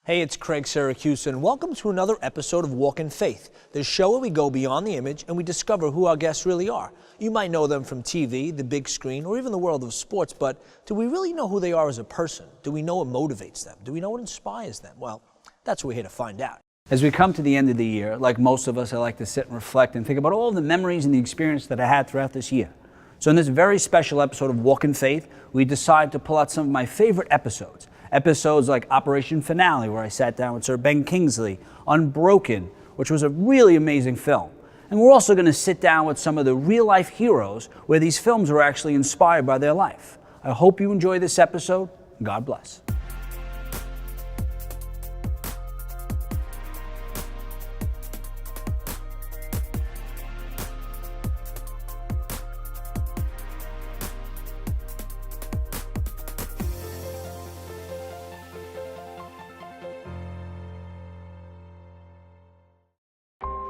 Hey, it's Craig Syracuse, and welcome to another episode of Walk in Faith, the show where we go beyond the image and we discover who our guests really are. You might know them from TV, the big screen, or even the world of sports, but do we really know who they are as a person? Do we know what motivates them? Do we know what inspires them? Well, that's what we're here to find out. As we come to the end of the year, like most of us, I like to sit and reflect and think about all the memories and the experience that I had throughout this year. So in this very special episode of Walk in Faith, we decided to pull out some of my favorite episodes. Episodes like Operation Finale, where I sat down with Sir Ben Kingsley, Unbroken, which was a really amazing film. And we're also going to sit down with some of the real-life heroes where these films were actually inspired by their life. I hope you enjoy this episode. God bless.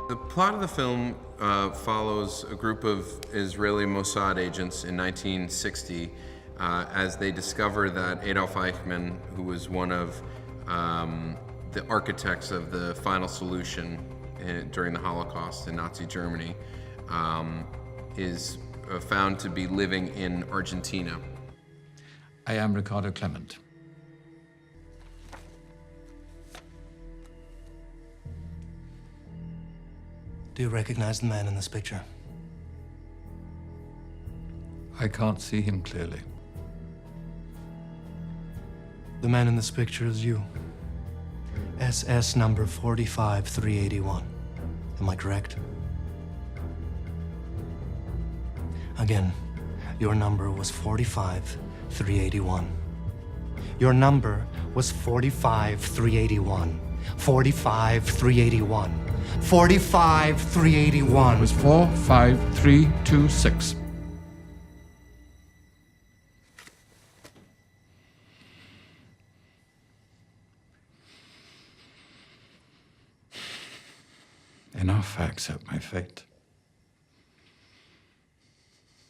The plot of the film follows a group of Israeli Mossad agents in 1960 as they discover that Adolf Eichmann, who was one of the architects of the final solution during the Holocaust in Nazi Germany, is found to be living in Argentina. I am Ricardo Clement. Do you recognize the man in this picture? I can't see him clearly. The man in this picture is you. SS number 45381. Am I correct? Again, your number was 45381. Your number was 45381. 45381. 45381. It was 45326. Enough, I accept my fate.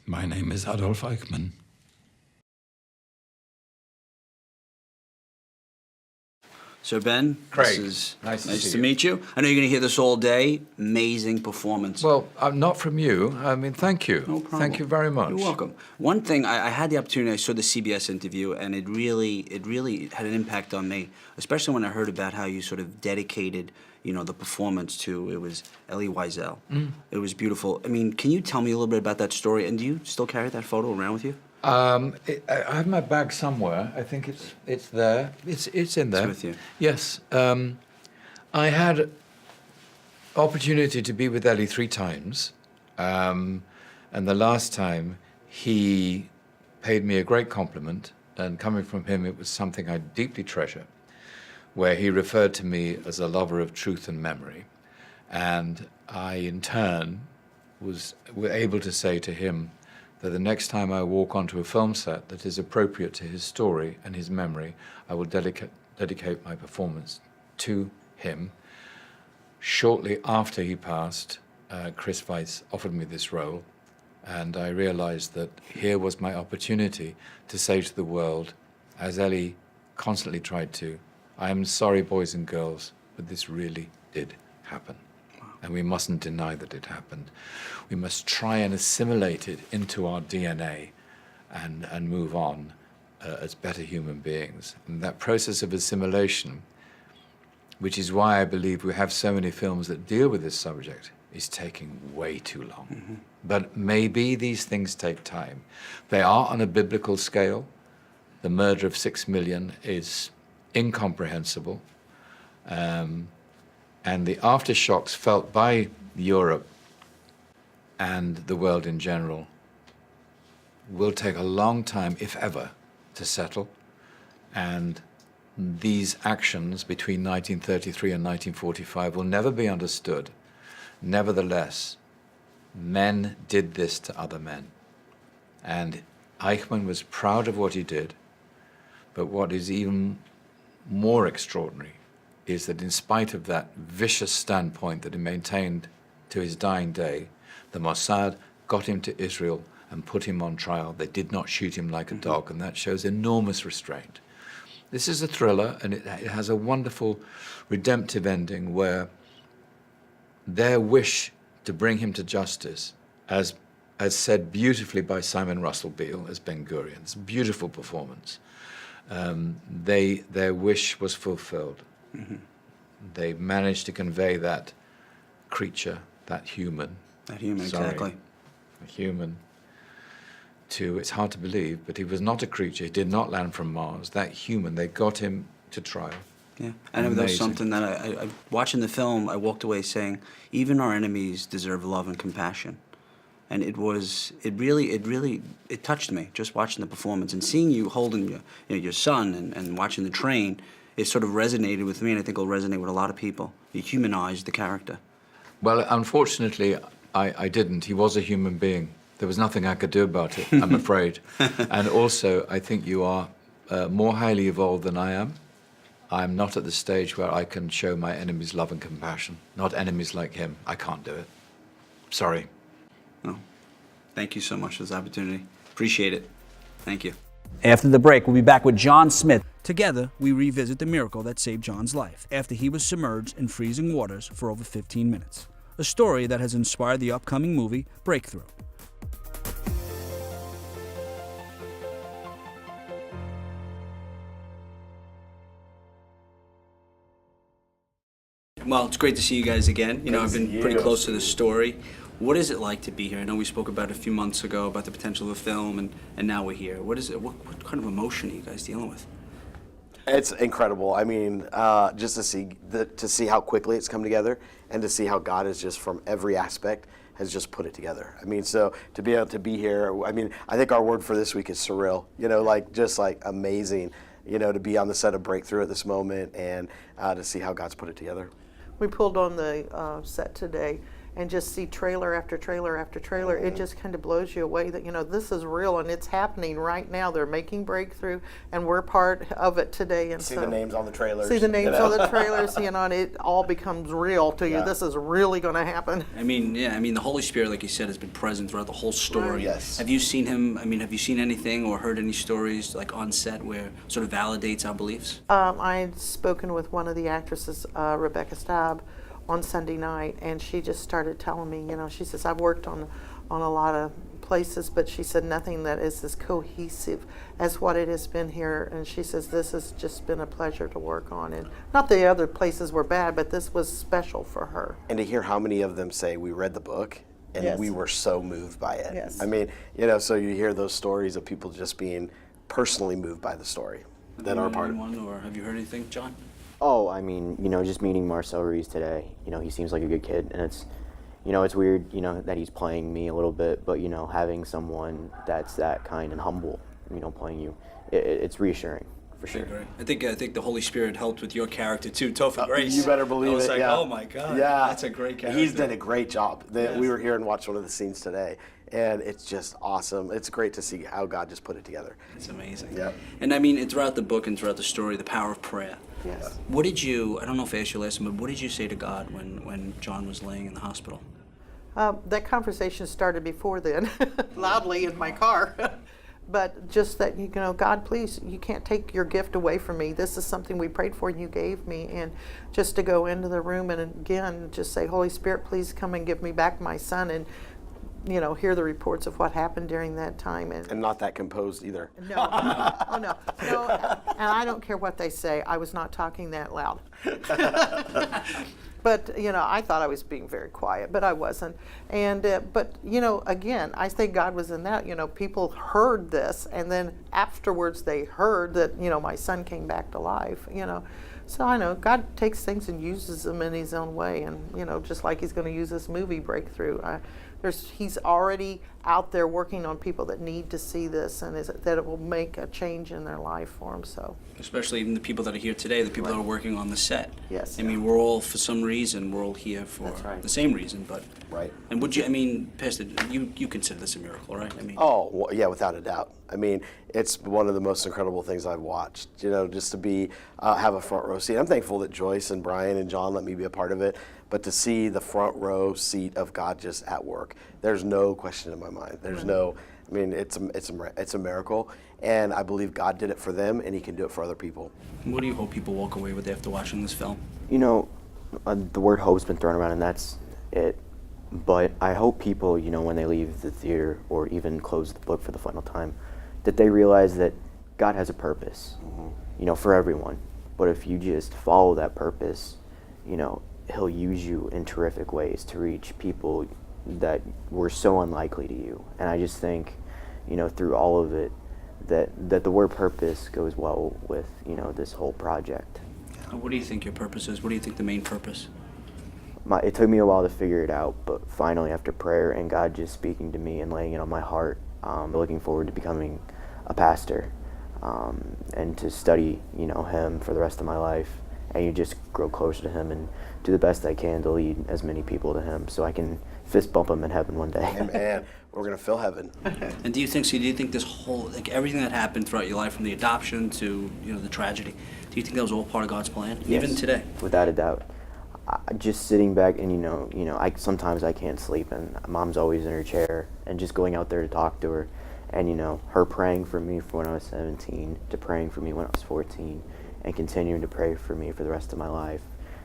My name is Adolf Eichmann. Sir Ben, Craig, this is nice to nice see to you. meet you. I know you're going to hear this all day. Amazing performance. Well, not from you. I mean, thank you. No problem. Thank you very much. You're welcome. One thing, I had the opportunity, I saw the CBS interview, and it really had an impact on me, especially when I heard about how you sort of dedicated, the performance to, it was Elie Wiesel. It was beautiful. I mean, can you tell me a little bit about that story? And do you still carry that photo around with you? I have my bag somewhere. I think it's there. It's in there. It's with you. Yes. I had opportunity to be with Elie 3 times, and the last time he paid me a great compliment, and coming from him, it was something I deeply treasure, where he referred to me as a lover of truth and memory, and I, in turn, was able to say to him that the next time I walk onto a film set that is appropriate to his story and his memory, I will dedicate my performance to him. Shortly after he passed, Chris Weitz offered me this role, and I realized that here was my opportunity to say to the world, as Elie constantly tried to, I am sorry, boys and girls, but this really did happen. And we mustn't deny that it happened. We must try and assimilate it into our DNA and move on as better human beings. And that process of assimilation, which is why I believe we have so many films that deal with this subject, is taking way too long. Mm-hmm. But maybe these things take time. They are on a biblical scale. The murder of 6 million is incomprehensible. And the aftershocks felt by Europe and the world in general will take a long time, if ever, to settle. And these actions between 1933 and 1945 will never be understood. Nevertheless, men did this to other men. And Eichmann was proud of what he did. But what is even more extraordinary is that in spite of that vicious standpoint that he maintained to his dying day, the Mossad got him to Israel and put him on trial. They did not shoot him like a dog, and that shows enormous restraint. This is a thriller, and it has a wonderful redemptive ending where their wish to bring him to justice, as said beautifully by Simon Russell Beale as Ben Gurion, it's a beautiful performance. Their wish was fulfilled. Mm-hmm. They managed to convey that creature, that human. Exactly. A human. It's hard to believe, but he was not a creature. He did not land from Mars. That human, they got him to trial. Yeah, and that was something that I watching the film, I walked away saying, even our enemies deserve love and compassion. And it really touched me just watching the performance and seeing you holding your son and watching the train. It sort of resonated with me, and I think it'll resonate with a lot of people. You humanized the character. Well, unfortunately, I didn't. He was a human being. There was nothing I could do about it, I'm afraid. And also, I think you are more highly evolved than I am. I'm not at the stage where I can show my enemies love and compassion. Not enemies like him. I can't do it. Sorry. No. Thank you so much for this opportunity. Appreciate it. Thank you. After the break, we'll be back with John Smith. Together, we revisit the miracle that saved John's life after he was submerged in freezing waters for over 15 minutes. A story that has inspired the upcoming movie, Breakthrough. Well, it's great to see you guys again. You know, I've been pretty close to the story. What is it like to be here? I know we spoke about it a few months ago about the potential of a film, and now we're here. What is it? What kind of emotion are you guys dealing with? It's incredible. I mean, just to see how quickly it's come together, and to see how God has just, from every aspect, has just put it together. I mean, so to be able to be here, I mean, I think our word for this week is surreal. You know, just amazing. You know, to be on the set of Breakthrough at this moment, and to see how God's put it together. We pulled on the set today and just see trailer after trailer after trailer. It just kind of blows you away that, you know, this is real and it's happening right now. They're making Breakthrough, and we're part of it today. And see the names on the trailers. See the names on the trailers, you know, and it all becomes real to you. Yeah. This is really going to happen. I mean, yeah, the Holy Spirit, like you said, has been present throughout the whole story. Right. Yes. Have you seen him, have you seen anything or heard any stories like on set where sort of validates our beliefs? I'd spoken with one of the actresses, Rebecca Staub, on Sunday night, and she just started telling me, you know, she says, I've worked on a lot of places, but she said nothing that is as cohesive as what it has been here. And she says this has just been a pleasure to work on, and not the other places were bad, but this was special for her. And to hear how many of them say, we read the book and Yes. we were so moved by it. Yes. I mean, you know, so you hear those stories of people just being personally moved by the story that are part of it. Or have you heard anything, John? Oh, I mean, you know, just meeting Marcel Ruiz today, you know, he seems like a good kid, and it's, you know, it's weird, you know, that he's playing me a little bit, but, you know, having someone that's that kind and humble, you know, playing you, it's reassuring, for sure. I think the Holy Spirit helped with your character too, Topher Grace. You better believe it. I was like, yeah. oh my God, yeah. that's a great character. He's done a great job. Yes. We were here and watched one of the scenes today, and it's just awesome. It's great to see how God just put it together. It's amazing. Yeah. And I mean, throughout the book and throughout the story, the power of prayer. Yes. What did you, I don't know if I asked you last time, but what did you say to God when John was laying in the hospital? That conversation started before then, loudly in my car. But just that, you know, God, please, you can't take your gift away from me. This is something we prayed for and you gave me. And just to go into the room and again, just say, Holy Spirit, please come and give me back my son, and, you know, hear the reports of what happened during that time. And not that composed either. No, oh no, and I don't care what they say. I was not talking that loud. But, you know, I thought I was being very quiet, but I wasn't. And, but, you know, again, I think God was in that. You know, people heard this, and then afterwards they heard that, you know, my son came back to life, you know. So I know God takes things and uses them in his own way. And, you know, just like he's going to use this movie Breakthrough, he's already out there working on people that need to see this, and that it will make a change in their life for them. So, Especially even the people that are here today, the people that are working on the set. Yes. I mean, we're all, for some reason, we're all here for That's right. the same reason, but. Right. And would you, I mean, Pastor, you consider this a miracle, right? I mean. Oh, well, yeah, without a doubt. I mean, it's one of the most incredible things I've watched, you know, just to be, have a front row seat. I'm thankful that Joyce and Brian and John let me be a part of it, but to see the front row seat of God just at work, there's no question in my mind. There's no, I mean, it's a miracle, and I believe God did it for them, and He can do it for other people. What do you hope people walk away with after watching this film? You know, the word hope's been thrown around, and that's it. But I hope people, you know, when they leave the theater or even close the book for the final time, that they realize that God has a purpose, you know, for everyone. But if you just follow that purpose, you know, He'll use you in terrific ways to reach people that were so unlikely to you. And I just think, you know, through all of it, that the word purpose goes well with, you know, this whole project. What do you think your purpose is? What do you think the main purpose? It took me a while to figure it out, but finally, after prayer and God just speaking to me and laying it on my heart, looking forward to becoming a pastor and to study, you know, Him for the rest of my life. And you just grow closer to Him and do the best I can to lead as many people to Him so I can fist bump Him in heaven one day. Amen. We're going to fill heaven. And do you think this whole, like everything that happened throughout your life, from the adoption to, you know, the tragedy, do you think that was all part of God's plan? Yes, Even today? Without a doubt. Just sitting back and, you know, sometimes I can't sleep and Mom's always in her chair, and just going out there to talk to her and, you know, her praying for me from when I was 17 to praying for me when I was 14 and continuing to pray for me for the rest of my life.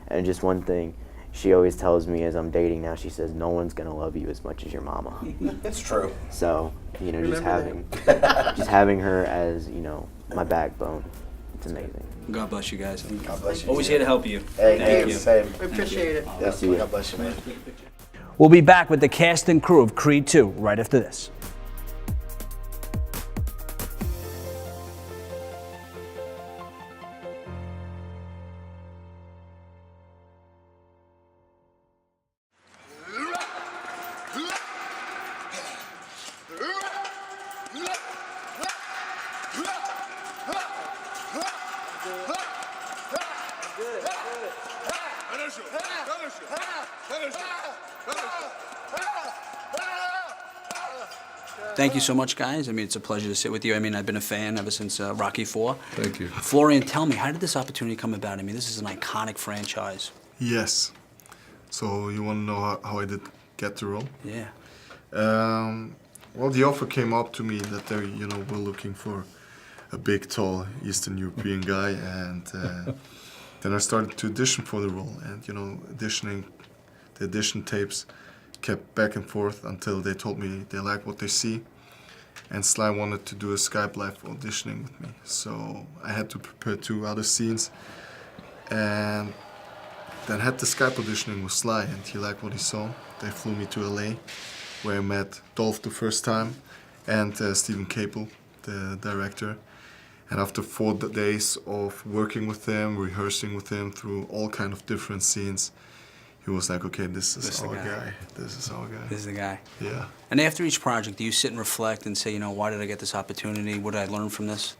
And just one thing she always tells me as I'm dating now, she says, no one's going to love you as much as your mama. It's true. So, you know, just Remember having her as, you know, my backbone, it's amazing. God bless you guys. God bless you. Always here to help you. Hey, Thank you. same. We appreciate it. Yes, See you. God bless you, man. We'll be back with the cast and crew of Creed 2 right after this. Thank you so much, guys. I mean, it's a pleasure to sit with you. I mean, I've been a fan ever since Rocky IV. Thank you. Florian, tell me, how did this opportunity come about? I mean, this is an iconic franchise. Yes. So you want to know how I did get the role? Yeah. Well, the offer came up to me that they, you know, were looking for a big, tall Eastern European guy, and then I started to audition for the role, and you know, the audition tapes kept back and forth until they told me they liked what they see, and Sly wanted to do a Skype live auditioning with me. So I had to prepare 2 other scenes, and then had the Skype auditioning with Sly, and he liked what he saw. They flew me to LA, where I met Dolph the first time, and Stephen Capel, the director. And after 4 days of working with him, rehearsing with him through all kind of different scenes, he was like, okay, this is our guy. This is our guy. This is the guy. Yeah. And after each project, do you sit and reflect and say, you know, why did I get this opportunity? What did I learn from this?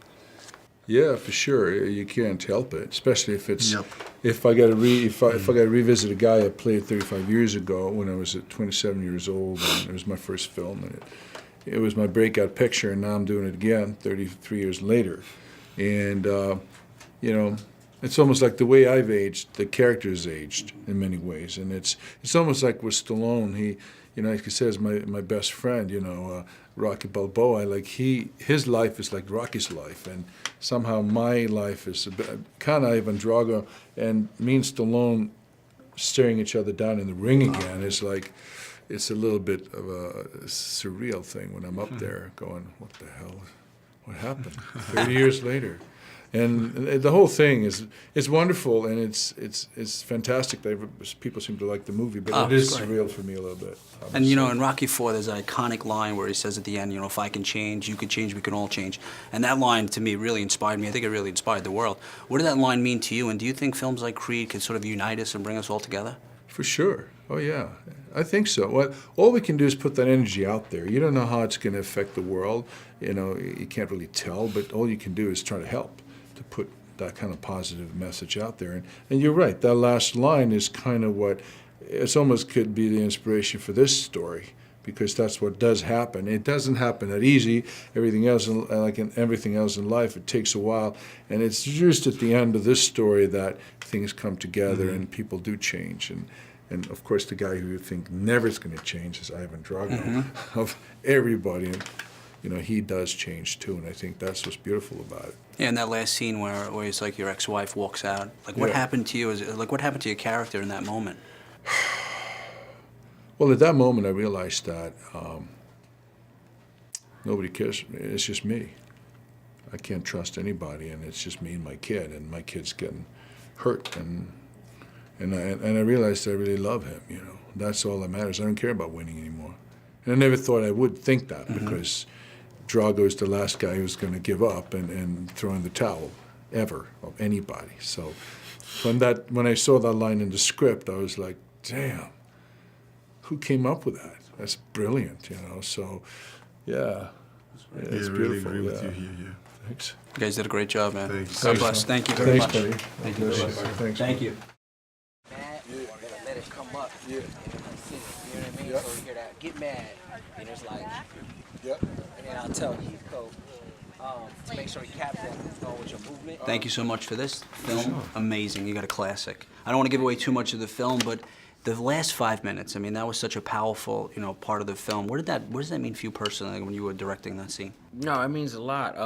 Yeah, for sure. You can't help it, especially if it's Yep. if I got to if I got to revisit a guy I played 35 years ago when I was at 27 years old, and it was my first film, and it was my breakout picture, and now I'm doing it again 33 years later, and you know, it's almost like the way I've aged, the character's aged in many ways, and it's almost like with Stallone. He, you know, like he says, my best friend, you know, Rocky Balboa. Like his life is like Rocky's life, and somehow my life is kind of Ivan Drago, and me and Stallone staring each other down in the ring again is like, it's a little bit of a surreal thing when I'm up there going, what the hell, what happened? 30 years later. And the whole thing is wonderful, and it's fantastic that people seem to like the movie, but it is surreal for me a little bit. And you know, in Rocky IV, there's an iconic line where he says at the end, you know, if I can change, you can change, we can all change. And that line, to me, really inspired me. I think it really inspired the world. What did that line mean to you, and do you think films like Creed could sort of unite us and bring us all together? For sure. Oh, yeah. I think so. Well, all we can do is put that energy out there. You don't know how it's going to affect the world. You know, you can't really tell, but all you can do is try to help, to put that kind of positive message out there. And you're right, that last line is kind of what, it's almost could be the inspiration for this story, because that's what does happen. It doesn't happen that easy. Everything else, like in everything else in life, it takes a while. And it's just at the end of this story that things come together and people do change. And of course, the guy who you think never is going to change is Ivan Drago. Of everybody, and you know, he does change too, and I think that's what's beautiful about it. Yeah, and that last scene where it's like your ex-wife walks out. Like, what happened to you? What happened to your character in that moment? Well, at that moment, I realized that nobody cares. It's just me. I can't trust anybody, and it's just me and my kid's getting hurt, and I realized I really love him. You know, that's all that matters. I don't care about winning anymore, and I never thought I would think that because Drago is the last guy who's going to give up and throw in the towel ever of anybody. So when I saw that line in the script, I was like, damn. Who came up with that? That's brilliant, you know. So, yeah, it's really beautiful. agree with you here. Yeah. Thanks. You guys did a great job, man. Thanks. God bless. Thank you very much. Buddy. Thank you very much. Thanks. Thank you. Mad, we're gonna let it come up. Yeah. And sing it, you know what I mean? So we hear that, get mad. And it's like, and then I'll tell Heathcote to make sure he captures that who's going with your movement. Thank you so much for this film. Amazing. You got a classic. I don't want to give away too much of the film, but the last 5 minutes, I mean, that was such a powerful, you know, part of the film. What does that mean for you personally when you were directing that scene? No, it means a lot.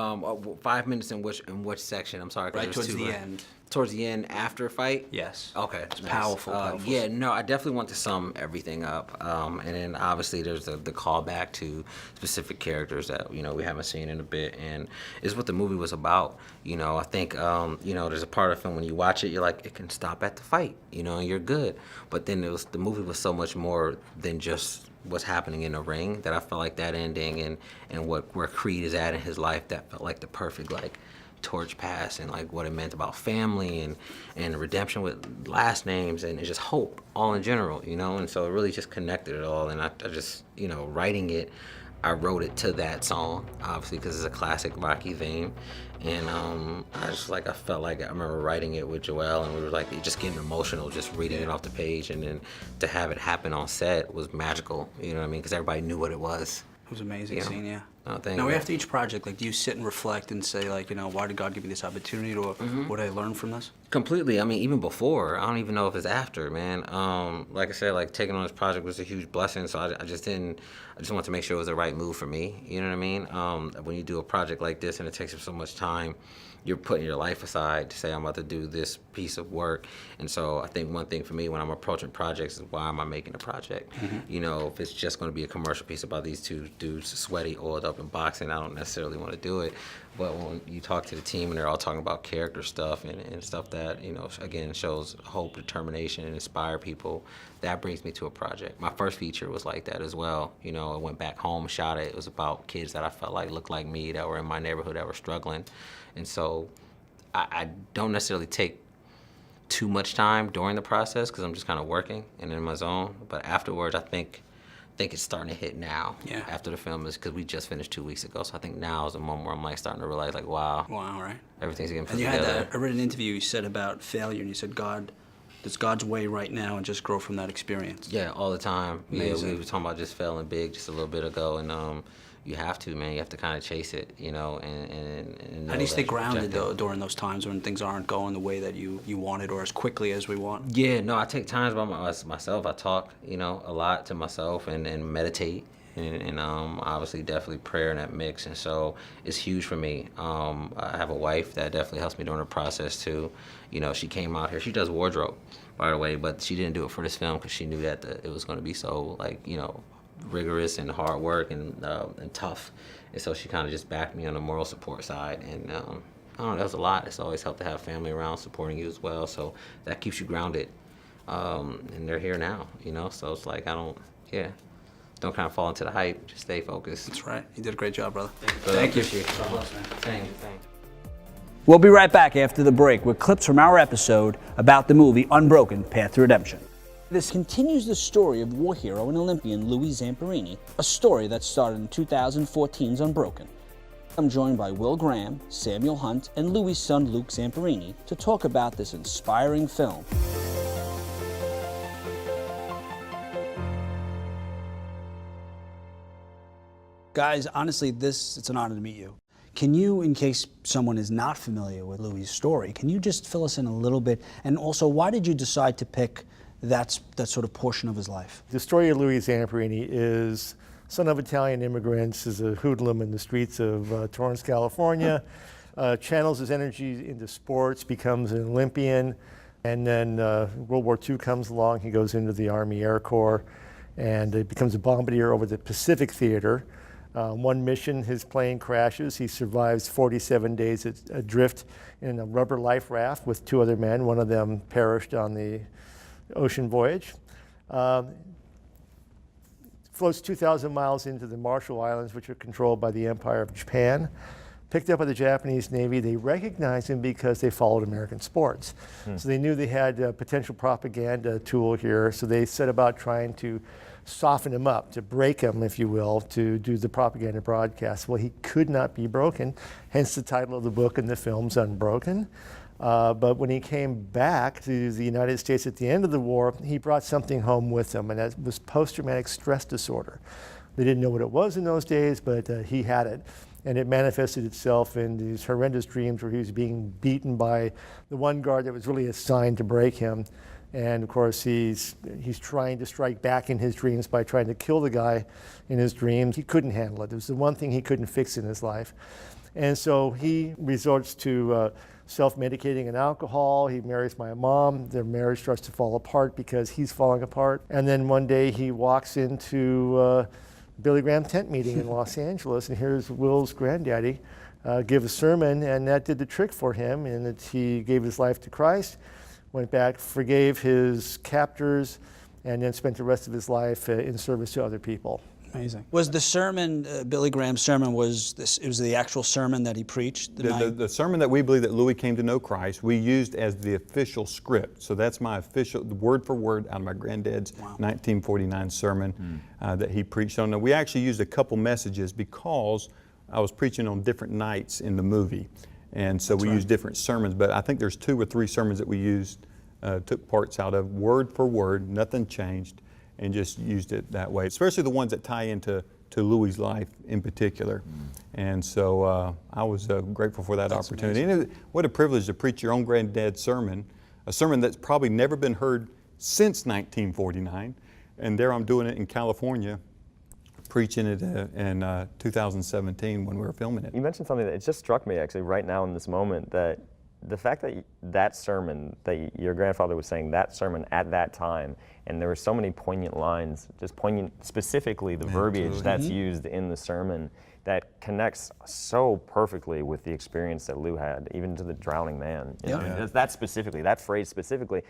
5 minutes in which section? I'm sorry. Right towards the end. Towards the end, after fight? Yes. Okay. It's powerful, powerful. Yeah, no, I definitely want to sum everything up. And then obviously there's the callback to specific characters that, you know, we haven't seen in a bit. And it's what the movie was about. You know, I think, you know, there's a part of the film when you watch it, you're like, it can stop at the fight, you know, and you're good. But then the movie was so much more than just what's happening in the ring, that I felt like that ending and where Creed is at in his life, that felt like the perfect, like, torch pass, and like what it meant about family and redemption with last names and just hope all in general, you know. And so it really just connected it all. And I just, you know, writing it, I wrote it to that song, obviously, because it's a classic Rocky theme. And I felt like I remember writing it with Joel, and we were like just getting emotional just reading it off the page. And then to have it happen on set was magical, you know what I mean? Because everybody knew what it was. It was an amazing scene, yeah. Oh, thank now, you. after each project, like, do you sit and reflect and say, like, you know, why did God give me this opportunity, or what did I learn from this? Completely. I mean, even before, I don't even know if it's after, man. Like I said, like, taking on this project was a huge blessing, so I just wanted to make sure it was the right move for me, you know what I mean? When you do a project like this and it takes up so much time, you're putting your life aside to say, I'm about to do this piece of work. And so I think one thing for me when I'm approaching projects is, why am I making a project? You know, if it's just going to be a commercial piece about these two dudes sweaty, oiled up in boxing, I don't necessarily want to do it. But when you talk to the team and they're all talking about character stuff and stuff that, you know, again, shows hope, determination, and inspire people, that brings me to a project. My first feature was like that as well. You know, I went back home, shot it. It was about kids that I felt like looked like me, that were in my neighborhood, that were struggling. And so I don't necessarily take too much time during the process because I'm just kind of working and in my zone. But afterwards, I think it's starting to hit now. Yeah. After the film is, because we just finished 2 weeks ago. So I think now is the moment where I'm like starting to realize, like, wow. Wow, right. Everything's getting put And you together. had I read an interview you said about failure, and you said it's God's way right now, and just grow from that experience. Yeah, all the time. Amazing. Yeah, we were talking about just failing big just a little bit ago, and you have to, man. You have to kind of chase it, you know, and How do you stay grounded, though, during those times when things aren't going the way that you wanted, or as quickly as we want? Yeah, no, I take times by myself. I talk, you know, a lot to myself and meditate. And obviously definitely prayer in that mix, and so it's huge for me. I have a wife that definitely helps me during the process too. You know, she came out here. She does wardrobe, by the way, but she didn't do it for this film because she knew that it was going to be so, like, you know, rigorous and hard work and tough. And so she kind of just backed me on the moral support side, and I don't know, that was a lot. It's always helped to have family around supporting you as well, so that keeps you grounded. And they're here now, you know, so it's like don't kind of fall into the hype. Just stay focused. That's right. You did a great job, brother. Thank you. Thank you. We'll be right back after the break with clips from our episode about the movie Unbroken, Path to Redemption. This continues the story of war hero and Olympian Louis Zamperini, a story that started in 2014's Unbroken. I'm joined by Will Graham, Samuel Hunt, and Louis' son Luke Zamperini to talk about this inspiring film. Guys, honestly, it's an honor to meet you. Can you, in case someone is not familiar with Louis' story, can you just fill us in a little bit? And also, why did you decide to pick that sort of portion of his life. The story of Louis Zamperini is son of Italian immigrants, is a hoodlum in the streets of Torrance, California, channels his energy into sports, becomes an Olympian, and then World War II comes along. He goes into the Army Air Corps and becomes a bombardier over the Pacific Theater. One mission, his plane crashes. He survives 47 days adrift in a rubber life raft with 2 other men. One of them perished on the ocean voyage. Floats 2,000 miles into the Marshall Islands, which are controlled by the Empire of Japan. Picked up by the Japanese Navy. They recognized him because they followed American sports. So they knew they had a potential propaganda tool here, so they set about trying to soften him up, to break him, if you will, to do the propaganda broadcast. Well, he could not be broken, hence the title of the book and the film's Unbroken. But when he came back to the United States at the end of the war, he brought something home with him, and that was post-traumatic stress disorder. They didn't know what it was in those days, but he had it. And it manifested itself in these horrendous dreams where he was being beaten by the one guard that was really assigned to break him. And of course, he's trying to strike back in his dreams by trying to kill the guy in his dreams. He couldn't handle it. It was the one thing he couldn't fix in his life. And so he resorts to self-medicating in alcohol. He marries my mom. Their marriage starts to fall apart because he's falling apart. And then one day he walks into Billy Graham tent meeting in Los Angeles, and here's Will's granddaddy give a sermon, and that did the trick for him, and that he gave his life to Christ, went back, forgave his captors, and then spent the rest of his life in service to other people. Amazing. Was the sermon, Billy Graham's sermon, it was the actual sermon that he preached? The sermon that we believe that Louis came to know Christ, we used as the official script. So that's my official, word for word, out of my granddad's 1949 sermon that he preached on. Now, we actually used a couple messages because I was preaching on different nights in the movie. And so we used different sermons, but I think there's 2 or 3 sermons that we used, took parts out of, word for word, nothing changed, and just used it that way, especially the ones that tie into Louis' life in particular. And so I was grateful for that opportunity. And what a privilege to preach your own granddad's sermon, a sermon that's probably never been heard since 1949. And there I'm doing it in California, preaching it in 2017 when we were filming it. You mentioned something that it just struck me actually right now in this moment, that the fact that that sermon, that your grandfather was saying that sermon at that time, and there were so many poignant lines, just poignant, specifically the verbiage that's used in the sermon, that connects so perfectly with the experience that Lou had, even to the drowning man. You know? That specifically, that phrase specifically,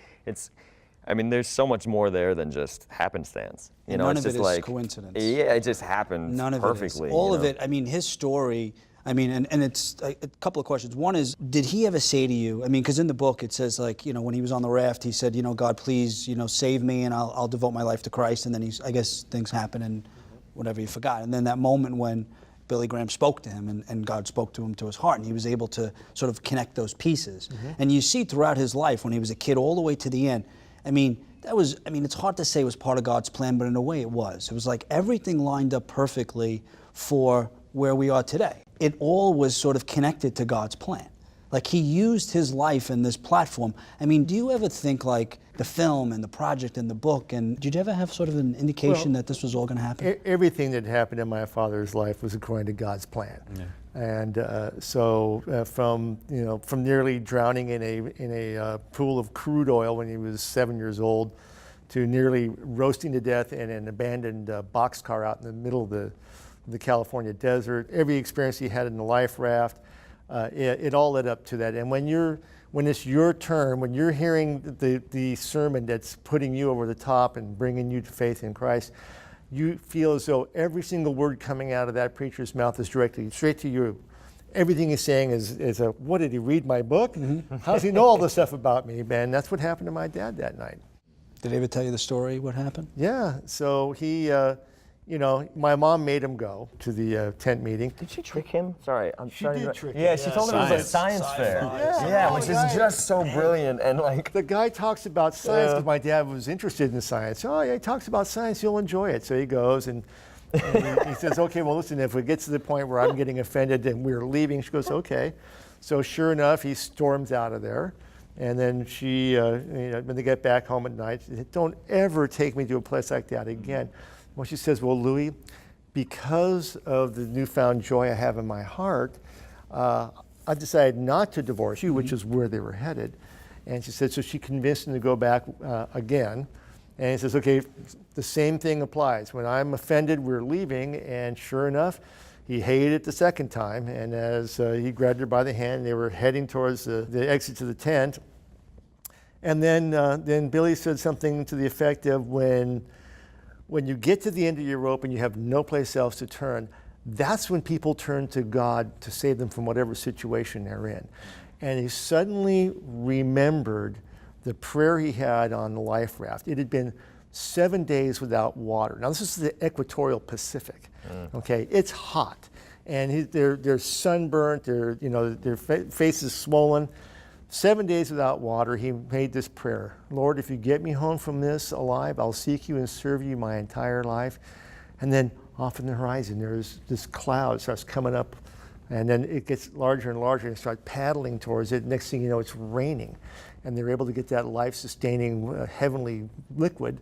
I mean, there's so much more there than just happenstance. You know, none it's of just it is like coincidence. Yeah, it just happened perfectly. All of it. I mean, his story. I mean, and it's a couple of questions. One is, did he ever say to you? I mean, because in the book it says, like, you know, when he was on the raft, he said, you know, God, please, you know, save me, and I'll devote my life to Christ. And then I guess things happen, and whatever, he forgot. And then that moment when Billy Graham spoke to him, and God spoke to him to his heart, and he was able to sort of connect those pieces. And you see throughout his life, when he was a kid all the way to the end, I mean, it's hard to say it was part of God's plan, but in a way it was. It was like everything lined up perfectly for where we are today. It all was sort of connected to God's plan. Like, he used his life and this platform. I mean, do you ever think, like, the film and the project and the book, and did you ever have sort of an indication that this was all going to happen? Everything that happened in my father's life was according to God's plan. And from nearly drowning in a pool of crude oil when he was 7 years old, to nearly roasting to death in an abandoned boxcar out in the middle of the California desert, every experience he had in the life raft, it all led up to that. And when it's your turn, when you're hearing the sermon that's putting you over the top and bringing you to faith in Christ, you feel as though every single word coming out of that preacher's mouth is directly straight to you. Everything he's saying is what, did he read my book? How does he know all this stuff about me, man? That's what happened to my dad that night. Did he ever tell you the story, what happened? Yeah, so he, my mom made him go to the tent meeting. Did she trick him? Sorry, She did trick him. Yeah, she told him it was a science fair. Yeah, which is just so brilliant. And like, the guy talks about science because my dad was interested in science. Oh yeah, he talks about science, you'll enjoy it. So he goes and he says, okay, well listen, if it gets to the point where I'm getting offended and we're leaving, she goes, okay. So sure enough, he storms out of there. And then she, when they get back home at night, she said, "Don't ever take me to a place like that again." Well, she says, "Well, Louis, because of the newfound joy I have in my heart, I decided not to divorce you," which is where they were headed. And she said, so she convinced him to go back again. And he says, "Okay, the same thing applies. When I'm offended, we're leaving." And sure enough, he hated it the second time. And as he grabbed her by the hand, they were heading towards the exit to the tent. And then Billy said something to the effect of, when you get to the end of your rope and you have no place else to turn, that's when people turn to God to save them from whatever situation they're in. And he suddenly remembered the prayer he had on the life raft. It had been 7 days without water. Now, this is the equatorial Pacific. Okay, it's hot, and they're sunburnt. Their faces swollen. 7 days without water. He made this prayer: "Lord, if you get me home from this alive, I'll seek you and serve you my entire life." And then off in the horizon, there's this cloud starts coming up, and then it gets larger and larger, and start paddling towards it. Next thing you know, it's raining, and they're able to get that life-sustaining heavenly liquid.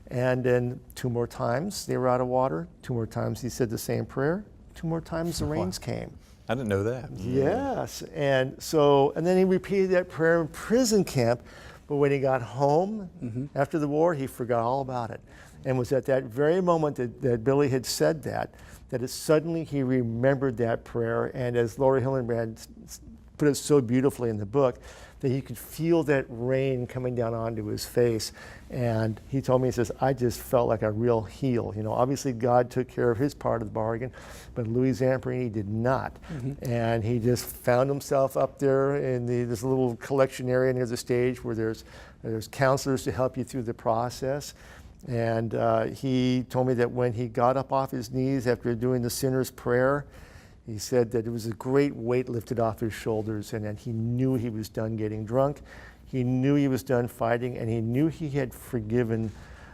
And then 2 more times they were out of water. 2 more times he said the same prayer. 2 more times the rains came. I didn't know that. Yes, and then he repeated that prayer in prison camp, but when he got home after the war, he forgot all about it. And it was at that very moment that Billy had said that it suddenly he remembered that prayer. And as Laura Hillenbrand put it so beautifully in the book, that he could feel that rain coming down onto his face. And he told me, he says, "I just felt like a real heel." Obviously God took care of his part of the bargain, but Louis Zamperini did not. And he just found himself up there in this little collection area near the stage where there's counselors to help you through the process. And he told me that when he got up off his knees after doing the sinner's prayer, he said that it was a great weight lifted off his shoulders, and that he knew he was done getting drunk. He knew he was done fighting, and he knew he had forgiven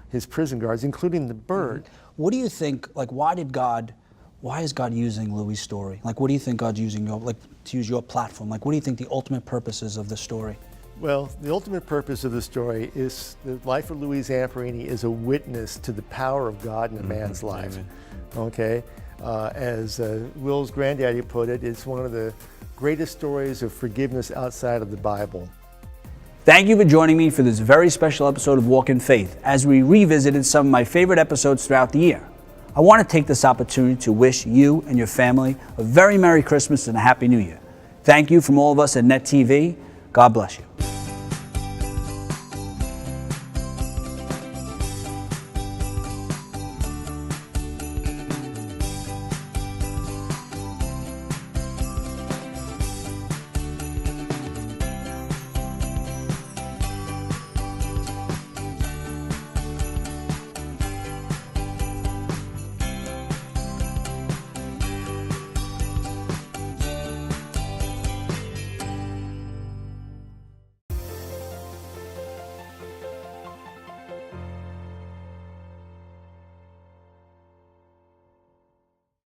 his prison guards, including the bird. What do you think, why is God using Louis' story? What do you think God's using to use your platform? What do you think the ultimate purpose is of the story? Well, the ultimate purpose of the story is the life of Louis Zamperini is a witness to the power of God in a man's life. Okay? As Will's granddaddy put it, it's one of the greatest stories of forgiveness outside of the Bible. Thank you for joining me for this very special episode of Walk in Faith, as we revisited some of my favorite episodes throughout the year. I want to take this opportunity to wish you and your family a very Merry Christmas and a Happy New Year. Thank you from all of us at Net TV. God bless you.